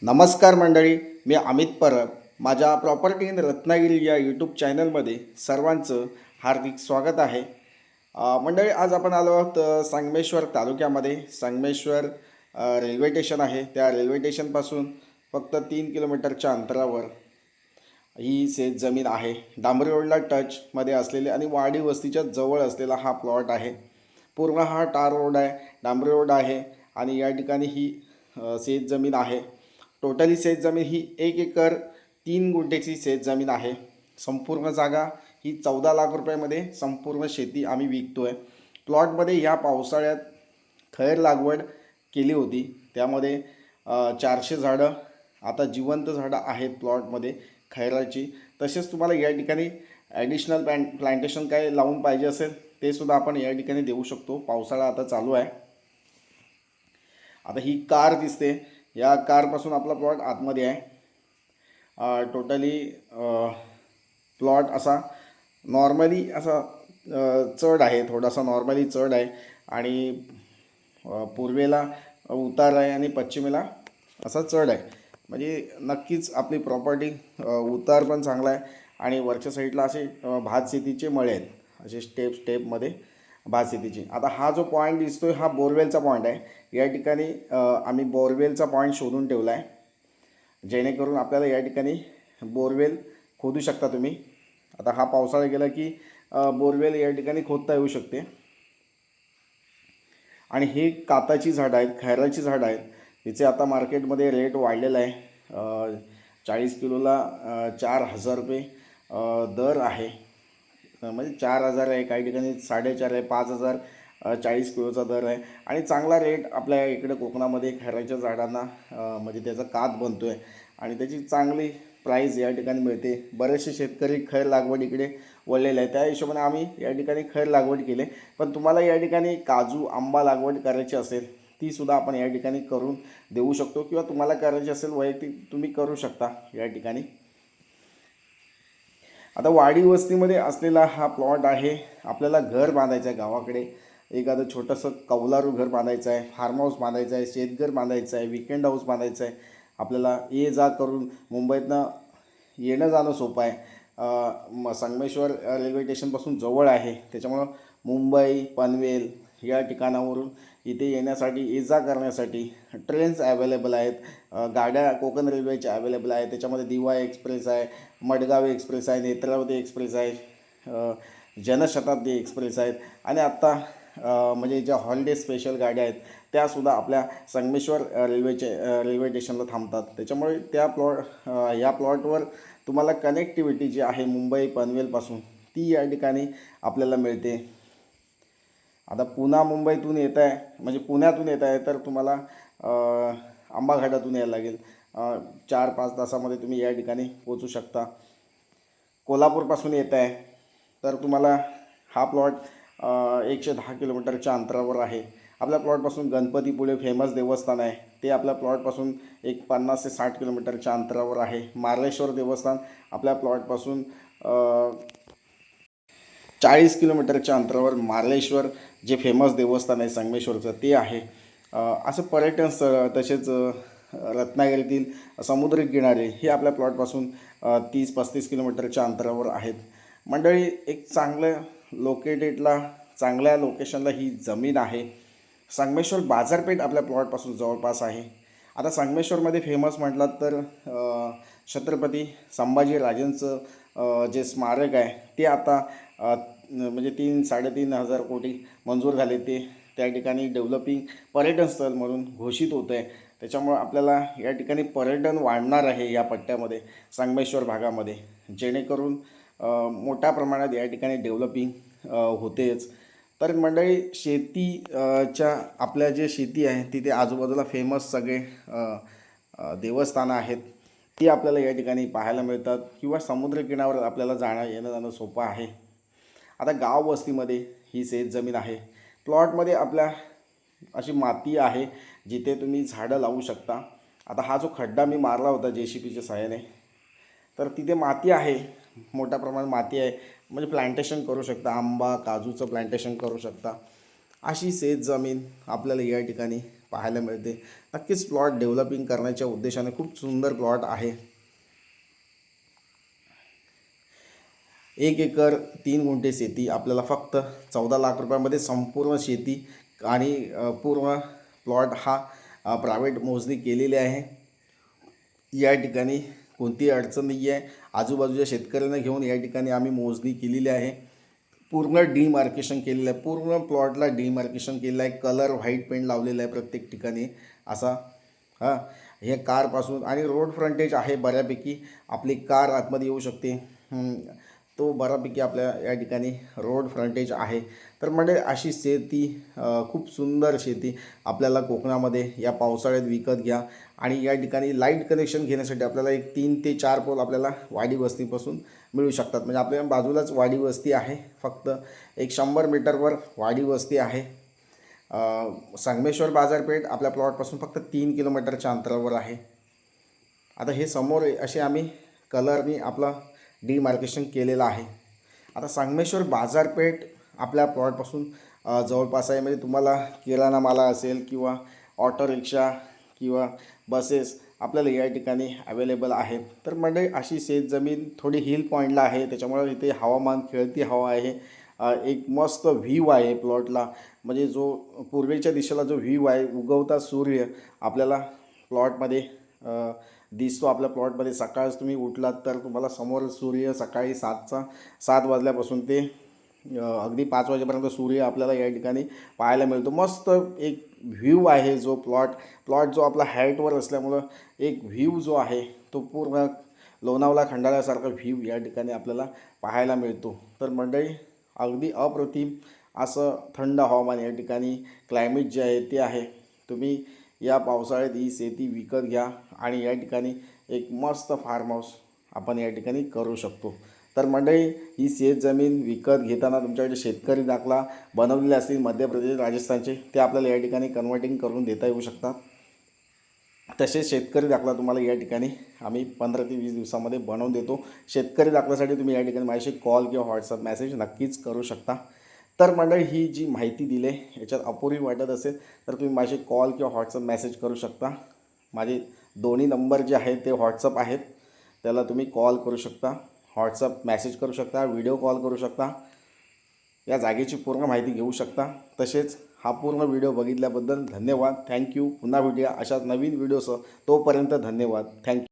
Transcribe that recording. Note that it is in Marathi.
नमस्कार मंडळी, मी अमित परब. माझ्या प्रॉपर्टी इन रत्नागिरी या यूट्यूब चॅनलमध्ये सर्वांचं हार्दिक स्वागत आहे. मंडळी, आज आपण आलो आहोत संगमेश्वर तालुक्यामध्ये. संगमेश्वर रेल्वे स्टेशन आहे. त्या रेल्वे स्टेशनपासून फक्त 3 किलोमीटरच्या अंतरावर ही शेत जमीन आहे. डांबरी रोडला टचमध्ये असलेले आणि वाडी वस्तीच्या जवळ असलेला हा प्लॉट आहे. पूर्ण हा टार रोड आहे, डांबरी रोड आहे आणि या ठिकाणी ही शेत जमीन आहे. टोटली शेत जमीन ही 1 एकर 3 गुंठेची शेत जमीन आहे. संपूर्ण जागा ही 14 लाख रुपयामध्ये संपूर्ण शेती आम्ही विकतो आहे. प्लॉटमध्ये या पावसाळ्यात खैर लागवड केली होती. त्यामध्ये 400 झाडं आता जिवंत झाडं आहेत प्लॉटमध्ये खैराची. तसेच तुम्हाला या ठिकाणी ॲडिशनल प्लांटेशन काय लावून पाहिजे असेल ते सुद्धा आपण या ठिकाणी देऊ शकतो. पावसाळा आता चालू आहे. आता ही कार दिसते, या कारपासून आपला प्लॉट आतमध्ये आहे. टोटली प्लॉट असा नॉर्मली असा चढ आहे, थोडासा नॉर्मली चढ आहे आणि पूर्वेला उतार आहे आणि पश्चिमेला असा चढ आहे. म्हणजे नक्कीच आपली प्रॉपर्टी उतार पण चांगला आहे आणि वरच्या साईडला असे भात शेतीचे मळे आहेत, असे स्टेपमध्ये भात शेतीची. आता हा जो पॉईंट दिसतोय हा बोरवेलचा पॉईंट आहे. या ठिकाणी आम्ही बोरवेलचा पॉईंट शोधून ठेवला आहे, जेणेकरून आपल्याला या ठिकाणी बोरवेल खोदू शकता तुम्ही. आता हा पावसाळा गेला की बोरवेल या ठिकाणी खोदता येऊ शकते. आणि हे काताची झाडं आहेत, खैराची झाडं आहेत. तिचे आता मार्केटमध्ये रेट वाढलेला आहे. 40 किलोला 4,000 रुपये दर आहे. म्हणजे 4,000 आहे, काही ठिकाणी 4,500 आहे, 5,000 40 किलोचा दर आहे. आणि चांगला रेट आपल्या इकडे कोकणामध्ये खैराच्या झाडांना म्हणजे त्याचा कात बनतो आहे आणि त्याची चांगली प्राईज या ठिकाणी मिळते. बरेचसे शेतकरी खैर लागवड इकडे वळलेले आहे. त्या हिशोबाने आम्ही या ठिकाणी खैर लागवड केले. पण तुम्हाला या ठिकाणी काजू आंबा लागवड करायची असेल तीसुद्धा आपण या ठिकाणी करून देऊ शकतो, किंवा तुम्हाला करायची असेल वैयक्तिक तुम्ही करू शकता या ठिकाणी. आता वाडी वस्तीमध्ये असलेला हा प्लॉट आहे. आपल्याला घर बांधायचं आहे गावाकडे, एखादं छोटंसं कौलारू घर बांधायचं आहे, फार्म हाऊस बांधायचं आहे, शेतघर बांधायचं आहे, विकेंड हाऊस बांधायचं आहे. आपल्याला ये जा करून मुंबईतनं येणं जाणं सोपं आहे. संगमेश्वर रेल्वे स्टेशनपासून जवळ आहे. त्याच्यामुळं मुंबई पनवेल या ठिकाणावरून इथे येण्यासाठी ये जा करण्यासाठी ट्रेन्स ॲवेलेबल आहेत. गाड्या कोकण रेल्वेच्या अवेलेबल आहेत. त्याच्यामध्ये दिवाळी एक्सप्रेस आहे, मडगाव एक्सप्रेस आहे, नेत्रावती एक्सप्रेस आहे, जनशताब्दी एक्सप्रेस आहेत. आणि आत्ता म्हणजे ज्या हॉलिडे स्पेशल गाड्या आहेत त्यासुद्धा आपल्या संगमेश्वर रेल्वे स्टेशनला थांबतात. त्याच्यामुळे या प्लॉटवर तुम्हाला कनेक्टिव्हिटी जी आहे मुंबई पनवेलपासून ती या ठिकाणी आपल्याला मिळते. आता पुन्हा मुंबईतून येत आहे म्हणजे पुण्यातून येत आहे तर तुम्हाला आंबाघाटातून यायला लागेल. 4-5 तासामध्ये तुम्ही या ठिकाणी पोचू शकता. कोल्हापूरपासून येत आहे तर तुम्हाला हा प्लॉट 110 किलोमीटरच्या अंतरावर आहे. आपल्या प्लॉटपासून गणपतीपुळे फेमस देवस्थान आहे, ते आपल्या प्लॉटपासून एक 50 ते 60 किलोमीटरच्या अंतरावर आहे. मार्लेश्वर देवस्थान आपल्या प्लॉटपासून 40 किलोमीटरच्या अंतरावर मार्लेश्वर जे फेमस देवस्थान आहे संगमेश्वरचं ते आहे. असं पर्यटन स्थळ तसेच रत्नागिरीतील समुद्रकिनारे हे आपल्या प्लॉटपासून 30-35 किलोमीटरच्या अंतरावर आहेत. मंडळी, एक चांगल्या लोकेशनला ही जमीन आहे. संगमेश्वर बाजारपेठ आपल्या प्लॉटपासून जवळपास आहे. आता संगमेश्वरमध्ये फेमस म्हटलात तर छत्रपती संभाजीराजांचं जे स्मारक आहे ते आता म्हणजे 3-3.5 कोटी मंजूर झाले. ते त्या ठिकाणी डेव्हलपिंग पर्यटन स्थळ म्हणून घोषित होतं आहे. त्याच्यामुळं आपल्याला या ठिकाणी पर्यटन वाढणार आहे या पट्ट्यामध्ये, संगमेश्वर भागामध्ये, जेणेकरून मोठ्या प्रमाणात या ठिकाणी डेव्हलपिंग होतेच. तर मंडळी, आपल्या जे शेती आहे तिथे आजूबाजूला फेमस सगळे देवस्थानं आहेत ती आपल्याला या ठिकाणी पाहायला मिळतात, किंवा समुद्रकिनाऱ्यावर आपल्याला येणं जाणं सोपं आहे. आता गाव वस्तीमध्ये ही शेत जमीन आहे. प्लॉटमध्ये आपल्या अशी माती आहे जिथे तुम्ही झाडं लावू शकता. आता हा जो खड्डा मी मारला होता JCBच्या सहाय्याने, तर तिथे माती आहे, मोठ्या प्रमाणात माती आहे. म्हणजे प्लांटेशन करू शकता, आंबा काजूचं प्लांटेशन करू शकता. अशी शेत जमीन आपल्याला या ठिकाणी पाहायला मिळते. नक्कीच प्लॉट डेव्हलपिंग करण्याच्या उद्देशाने खूप सुंदर प्लॉट आहे. 1 एकर 3 गुंठे शेती आपल्याला फक्त 14 लाख रुपयामध्ये संपूर्ण शेती आणि पूर्ण प्लॉट हा प्रायव्हेट मोजणी केलेली आहे. या ठिकाणी कोणतीही अडचण नाही आहे. आजूबाजूच्या शेतकऱ्यांना घेऊन या ठिकाणी आम्ही मोजणी केलेली आहे. पूर्ण डिमार्केशन केलेलं आहे. पूर्ण प्लॉटला डिमार्केशन केलेलं आहे. कलर व्हाईट पेंट लावलेला आहे प्रत्येक ठिकाणी असा. हां, हे कारपासून आणि रोड फ्रंटेज आहे बऱ्यापैकी. आपली कार आतमध्ये येऊ शकते. तो बऱ्यापैकी आपल्या या ठिकाणी रोड फ्रंटेज आहे. तर म्हणजे अशी शेती, खूप सुंदर शेती आपल्याला कोकणामध्ये या पावसाळ्यात विकत घ्या. आणि या ठिकाणी लाईट कनेक्शन घेण्यासाठी आपल्याला एक 3 ते 4 पोल आपल्याला वाडी वस्तीपासून मिळू शकतात. म्हणजे आपल्या बाजूलाच वाडी वस्ती आहे. फक्त एक 100 मीटरवर वाडी वस्ती आहे. संगमेश्वर बाजारपेठ आपल्या प्लॉटपासून फक्त 3 किलोमीटरच्या अंतरावर आहे. आता हे समोर असे आम्ही कलरनी आपलं डिमार्केशन केलेलं आहे. आता संगमेश्वर बाजारपेठ आपल्या प्लॉटपासून जवळपास आहे. म्हणजे तुम्हाला किराणा माला असेल किंवा ऑटो रिक्षा किंवा बसेस आपल्याला या ठिकाणी अवेलेबल आहेत. तर म्हणजे अशी शेतजमीन थोडी हिल पॉईंटला आहे. त्याच्यामुळे इथे हवामान खेळती हवा आहे. एक मस्त व्ह्यू आहे प्लॉटला. म्हणजे जो पूर्वेच्या दिशेला जो व्ह्यू आहे, उगवता सूर्य आपल्याला प्लॉटमध्ये दिसतो. आपल्या प्लॉटमध्ये सकाळच तुम्ही उठलात तर तुम्हाला समोर सूर्य सकाळी 7 वाजल्यापासून ते अगदी 5 वाजेपर्यंत सूर्य आपल्याला या ठिकाणी पाहायला मिळतो. मस्त एक व्ह्यू आहे. जो प्लॉट जो आपला हाईटवर असल्यामुळं एक व्ह्यू जो आहे तो पूर्ण लोणावळा खंडाळ्यासारखा व्ह्यू या ठिकाणी आपल्याला पाहायला मिळतो. तर मंडळी अगदी अप्रतिम असं थंड हवामान या ठिकाणी क्लायमेट जे आहे ते आहे. तुम्ही या पावसाळ्यात ही शेती विकत घ्या आणि या ठिकाणी एक मस्त फार्म हाऊस आपण या ठिकाणी करू शकतो. तर मंडळी ही शेतजमीन विकत घेताना तुमच्याकडे शेतकरी दाखला बनवलेले असतील मध्य प्रदेश राजस्थानचे, ते आपल्याला या ठिकाणी कन्वर्टिंग करून देता येऊ शकतात. तसेच शेतकरी दाखला तुम्हाला या ठिकाणी आम्ही 15 ते 20 दिवसामध्ये बनवून देतो. शेतकरी दाखल्यासाठी तुम्ही या ठिकाणी माझ्याशी कॉल किंवा व्हॉट्सअप मेसेज नक्कीच करू शकता. तर मंडळी ही जी माहिती दिली आहे याच्यात अपुरी वाटत असेल तर तुम्ही माझे कॉल किंवा व्हॉट्सअप मेसेज करू शकता. माझे दोन्ही नंबर जे आहेत ते व्हॉट्सअप आहेत. त्याला तुम्ही कॉल करू शकता, व्हॉट्सअप मेसेज करू शकता, व्हिडिओ कॉल करू शकता. या जागेची पूर्ण माहिती घेऊ शकता. तसेच हा पूर्ण व्हिडिओ बघितल्याबद्दल धन्यवाद. थँक्यू. पुन्हा भेटूया अशाच नवीन व्हिडिओसह. तोपर्यंत धन्यवाद. थँक्यू.